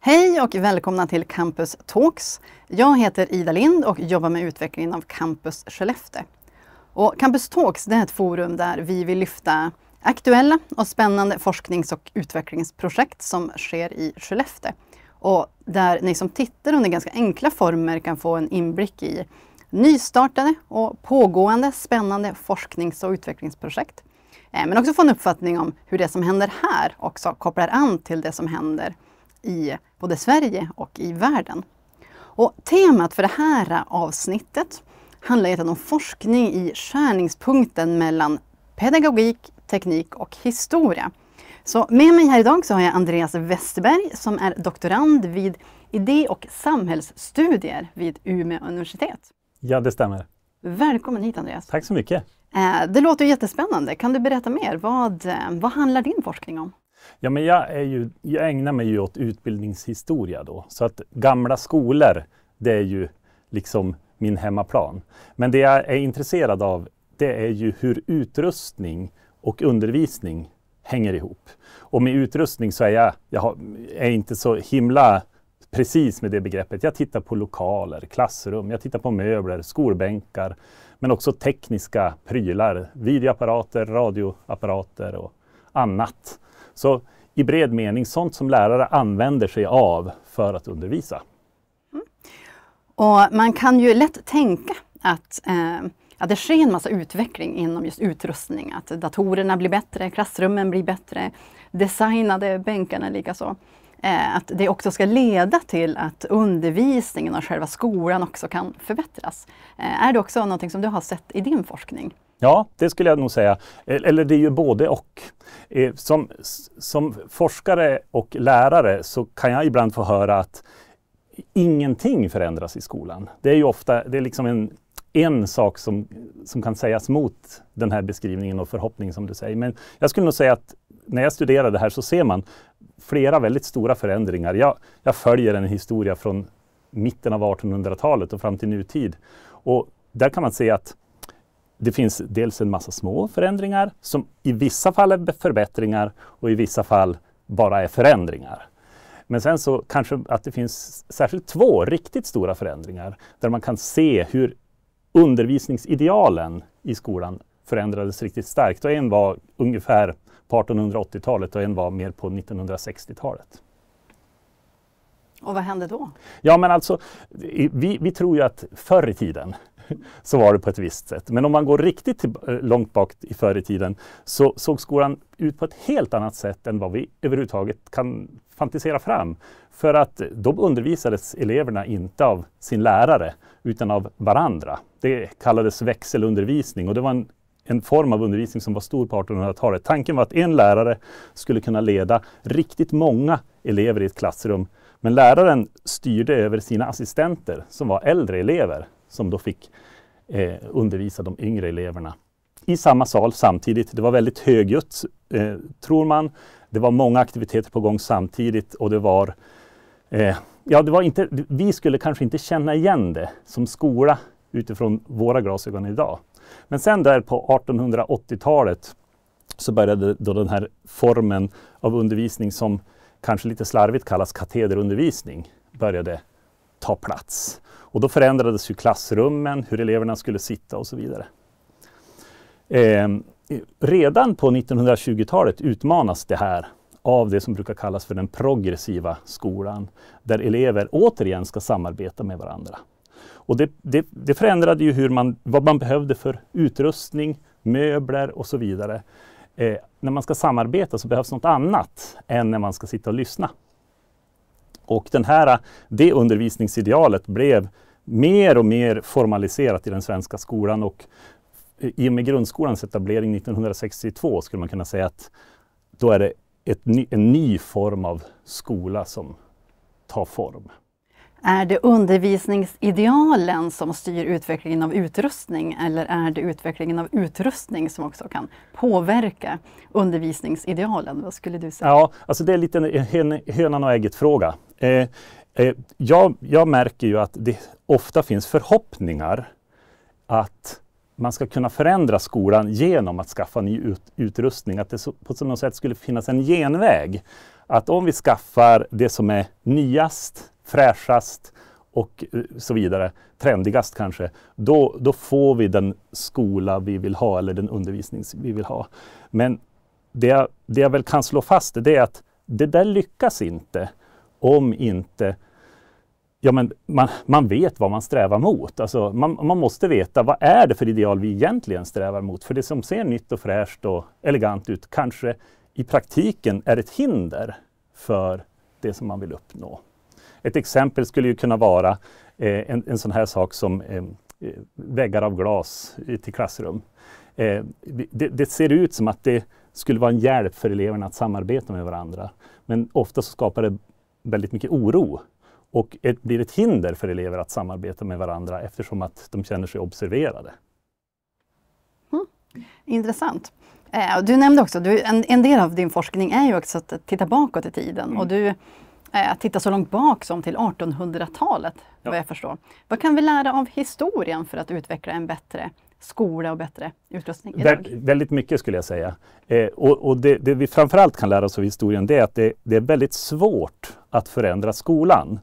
Hej och välkomna till Campus Talks. Jag heter Ida Lind och jobbar med utvecklingen av Campus Skellefteå. Och Campus Talks är ett forum där vi vill lyfta aktuella och spännande forsknings- och utvecklingsprojekt som sker i Skellefteå. Och där ni som tittar under ganska enkla former kan få en inblick i nystartade och pågående spännande forsknings- och utvecklingsprojekt. Men också få en uppfattning om hur det som händer här också kopplar an till det som händer i både Sverige och i världen. Och temat för det här avsnittet handlar om forskning i skärningspunkten mellan pedagogik, teknik och historia. Så med mig här idag så har jag Andreas Westerberg som är doktorand vid idé- och samhällsstudier vid Umeå universitet. Ja, det stämmer. Välkommen hit Andreas. Tack så mycket. Det låter jättespännande. Kan du berätta mer? Vad handlar din forskning om? Ja, men jag ägnar mig ju åt utbildningshistoria då. Så att gamla skolor, det är ju liksom min hemmaplan. Men det jag är intresserad av, det är ju hur utrustning och undervisning hänger ihop. Och med utrustning så är jag är inte så himla precis med det begreppet. Jag tittar på lokaler, klassrum, jag tittar på möbler, skolbänkar, men också tekniska prylar, videoapparater, radioapparater och annat. Så i bred mening, sånt som lärare använder sig av för att undervisa. Och man kan ju lätt tänka att det sker en massa utveckling inom just utrustning. Att datorerna blir bättre, klassrummen blir bättre, designade bänkarna likaså. Att det också ska leda till att undervisningen och själva skolan också kan förbättras. Är det också något som du har sett i din forskning? Ja, det skulle jag nog säga. Eller det är ju både och. Som forskare och lärare så kan jag ibland få höra att ingenting förändras i skolan. Det är ju ofta liksom en sak som kan sägas mot den här beskrivningen och förhoppningen som du säger. Men jag skulle nog säga att när jag studerar det här så ser man flera väldigt stora förändringar. Jag följer en historia från mitten av 1800-talet och fram till nutid. Och där kan man se att det finns dels en massa små förändringar som i vissa fall är förbättringar och i vissa fall bara är förändringar. Men sen så kanske att det finns särskilt två riktigt stora förändringar där man kan se hur undervisningsidealen i skolan förändrades riktigt starkt. Och en var ungefär på 1880-talet och en var mer på 1960-talet. Och vad hände då? Ja, men alltså, vi tror ju att förr i tiden så var det på ett visst sätt. Men om man går riktigt långt bak i förr i tiden så såg skolan ut på ett helt annat sätt än vad vi överhuvudtaget kan fantisera fram. För att då undervisades eleverna inte av sin lärare utan av varandra. Det kallades växelundervisning och det var en form av undervisning som var stor på 1800-talet. Tanken var att en lärare skulle kunna leda riktigt många elever i ett klassrum. Men läraren styrde över sina assistenter som var äldre elever som då fick undervisa de yngre eleverna. I samma sal samtidigt. Det var väldigt högljutt tror man. Det var många aktiviteter på gång samtidigt och det var inte, vi skulle kanske inte känna igen det som skola utifrån våra glasögon idag. Men sen där på 1880-talet så började då den här formen av undervisning som kanske lite slarvigt kallas katederundervisning började ta plats. Och då förändrades ju klassrummen, hur eleverna skulle sitta och så vidare. Redan på 1920-talet utmanas det här av det som brukar kallas för den progressiva skolan, där elever återigen ska samarbeta med varandra. Och det förändrade ju vad man behövde för utrustning, möbler och så vidare. När man ska samarbeta så behövs något annat än när man ska sitta och lyssna. Och det undervisningsidealet blev mer och mer formaliserat i den svenska skolan och i och med grundskolans etablering 1962 skulle man kunna säga att då är det en ny form av skola som tar form. Är det undervisningsidealen som styr utvecklingen av utrustning eller är det utvecklingen av utrustning som också kan påverka undervisningsidealen? Vad skulle du säga? Ja, alltså det är lite en hönan och ägget fråga. Jag märker ju att det ofta finns förhoppningar att man ska kunna förändra skolan genom att skaffa ny utrustning. Att det på något sätt skulle finnas en genväg. Att om vi skaffar det som är nyast, fräschast och så vidare, trendigast kanske, då får vi den skola vi vill ha eller den undervisning vi vill ha. Men det jag väl kan slå fast är att det där lyckas inte om inte man vet vad man strävar mot. Alltså man måste veta vad är det för ideal vi egentligen strävar mot. För det som ser nytt och fräscht och elegant ut kanske i praktiken är ett hinder för det som man vill uppnå. Ett exempel skulle ju kunna vara en sån här sak som väggar av glas till klassrum. Det ser ut som att det skulle vara en hjälp för eleverna att samarbeta med varandra. Men ofta så skapar det väldigt mycket oro. Och blir ett hinder för elever att samarbeta med varandra eftersom att de känner sig observerade. Intressant. Du nämnde också, en del av din forskning är ju också att titta bakåt i tiden. Och du tittar så långt bak som till 1800-talet, vad jag förstår. Vad kan vi lära av historien för att utveckla en bättre skola och bättre utrustning idag? Väldigt mycket skulle jag säga. Och det vi framförallt kan lära oss av historien det är att det är väldigt svårt att förändra skolan.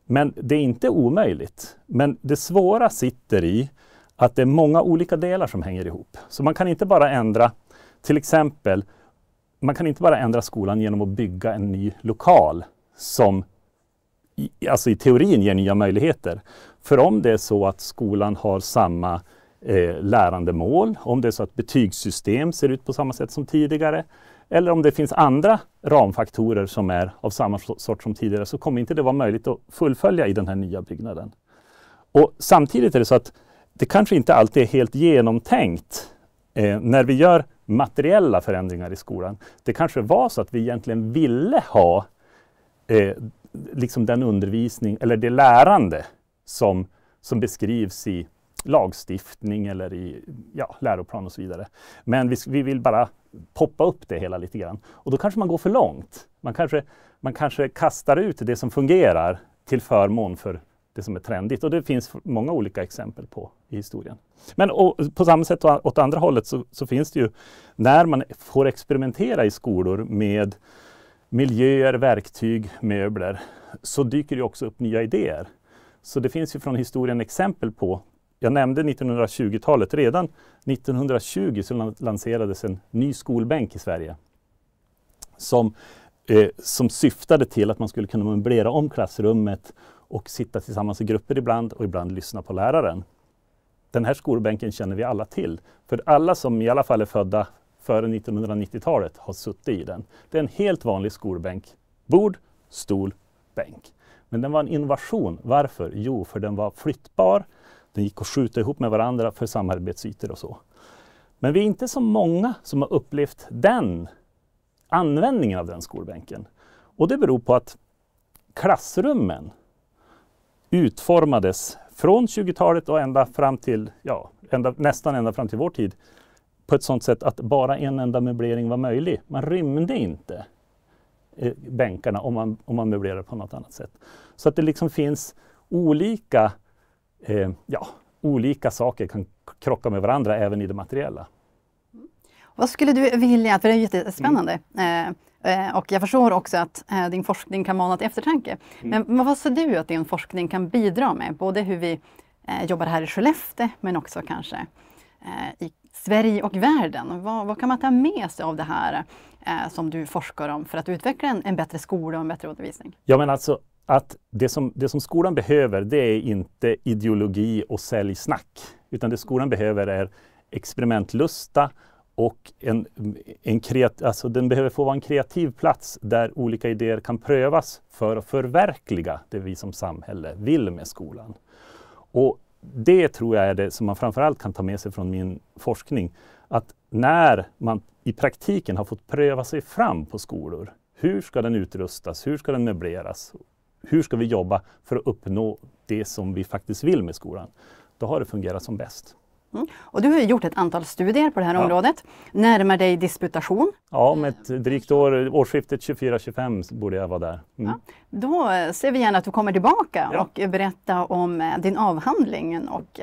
Men det är inte omöjligt. Men det svåra sitter i att det är många olika delar som hänger ihop. Så man kan inte bara ändra, till exempel, man kan inte bara ändra skolan genom att bygga en ny lokal som alltså i teorin ger nya möjligheter. För om det är så att skolan har samma lärandemål, om det är så att betygssystem ser ut på samma sätt som tidigare, eller om det finns andra ramfaktorer som är av samma sort som tidigare, så kommer inte det vara möjligt att fullfölja i den här nya byggnaden. Och samtidigt är det så att det kanske inte alltid är helt genomtänkt när vi gör materiella förändringar i skolan. Det kanske var så att vi egentligen ville ha liksom den undervisning eller det lärande som beskrivs i lagstiftning eller i läroplan och så vidare. Men vi vill bara poppa upp det hela lite grann. Och då kanske man går för långt. Man kanske kastar ut det som fungerar till förmån för det som är trendigt. Och det finns många olika exempel på i historien. Men på samma sätt åt andra hållet så finns det ju när man får experimentera i skolor med miljöer, verktyg, möbler, så dyker det också upp nya idéer. Så det finns ju från historien exempel på, jag nämnde 1920-talet, redan 1920 så lanserades en ny skolbänk i Sverige som syftade till att man skulle kunna möblera om klassrummet och sitta tillsammans i grupper ibland och ibland lyssna på läraren. Den här skolbänken känner vi alla till, för alla som i alla fall är födda före 1990-talet har suttit i den. Det är en helt vanlig skolbänk. Bord, stol, bänk. Men den var en innovation. Varför? Jo, för den var flyttbar. Den gick att skjuta ihop med varandra för samarbetsytor och så. Men vi är inte så många som har upplevt den användningen av den skolbänken. Och det beror på att klassrummen utformades från 20-talet och nästan ända fram till vår tid på ett sådant sätt att bara en enda möblering var möjlig. Man rymde inte bänkarna om man möblerade på något annat sätt. Så att det liksom finns olika saker kan krocka med varandra även i det materiella. Vad skulle du vilja, för det är jättespännande, och jag förstår också att din forskning kan mana till eftertanke. Men vad ser du att din forskning kan bidra med? Både hur vi jobbar här i Skellefteå men också kanske i Sverige och världen. Vad kan man ta med sig av det här som du forskar om för att utveckla en bättre skola och en bättre undervisning? Ja, men alltså att det som skolan behöver, det är inte ideologi och säljsnack. Utan det skolan behöver är experimentlusta och den behöver få vara en kreativ plats där olika idéer kan prövas för att förverkliga det vi som samhälle vill med skolan. Och det tror jag är det som man framförallt kan ta med sig från min forskning. Att när man i praktiken har fått pröva sig fram på skolor, hur ska den utrustas, hur ska den möbleras, hur ska vi jobba för att uppnå det som vi faktiskt vill med skolan, då har det fungerat som bäst. Och du har ju gjort ett antal studier på det här området. Närmar dig disputation. Ja, om ett drygt årsskiftet 24-25 borde jag vara där. Ja, då ser vi gärna att du kommer tillbaka och berättar om din avhandling och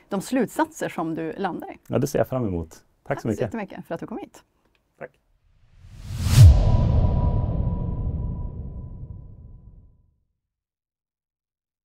de slutsatser som du landar i. Ja, det ser jag fram emot. Tack så mycket. Tack så jättemycket för att du kom hit.